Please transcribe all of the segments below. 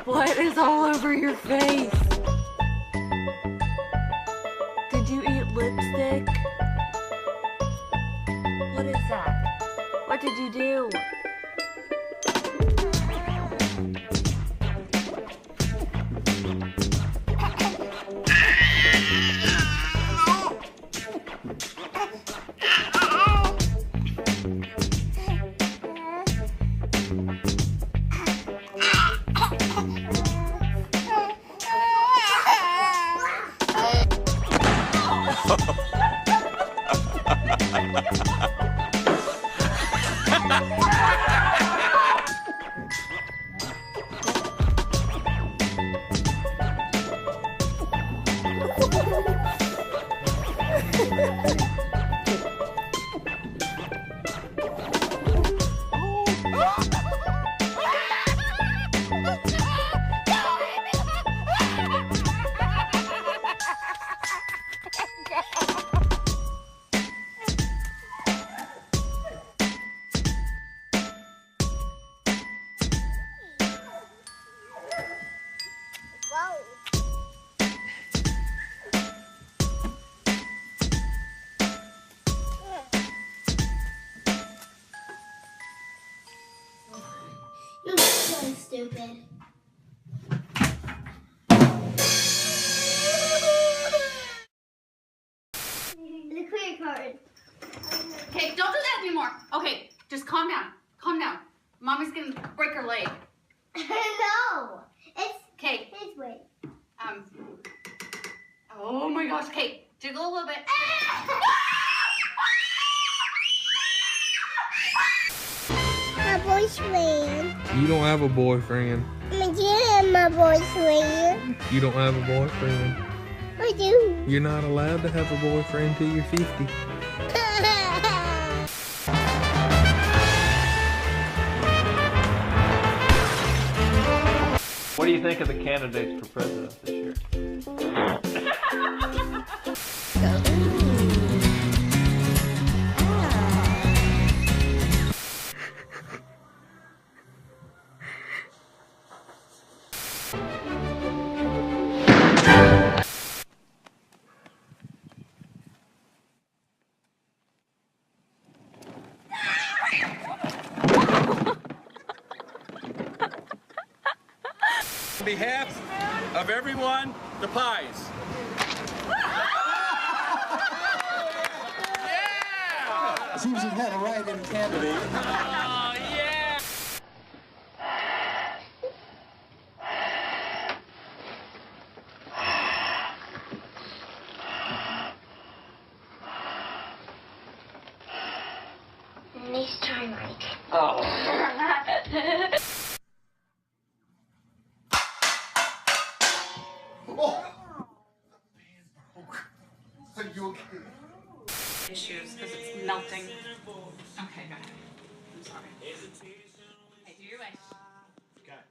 What is all over your face? Did you eat lipstick? What is that? What did you do? You're so stupid. The clear card. Okay, don't do that anymore. Okay, just calm down. Calm down. Mommy's gonna break her leg. No, it's Okay. his way. Oh my gosh. Okay, jiggle a little bit. My boyfriend. You don't have a boyfriend. Yeah, my boyfriend. You don't have a boyfriend. I do. You're not allowed to have a boyfriend till you're 50. What do you think of the candidates for president this year? On behalf of everyone, the pies. Yeah! Seems you've had a write-in candidate. Oh, yeah! Nice try, Mike. Oh. Are you okay? Issues because it's melting. Okay, go ahead. I'm sorry. Hey, do your wish. Okay.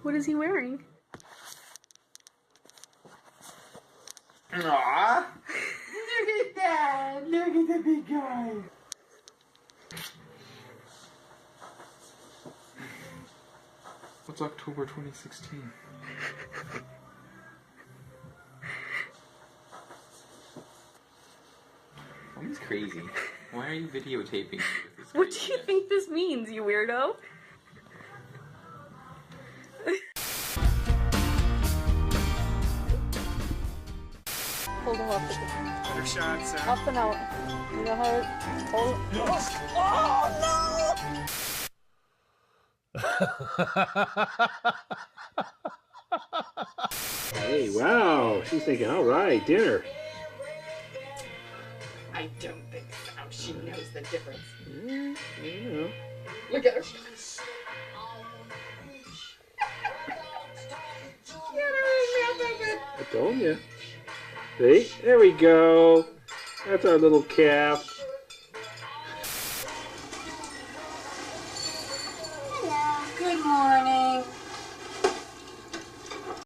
What is he wearing? Aww. Look at that. Look at the big guy. What's October 2016? Mommy's crazy. Why are you videotaping me with this? What do you think this means, you weirdo? hold them up. Better shot, Sam. Up and out. You know how it... Oh no! Hey, wow. She's thinking, all right, dinner. I don't think so. She knows the difference. You know. Look at her. I told you. See? There we go. That's our little calf. Hello, good morning.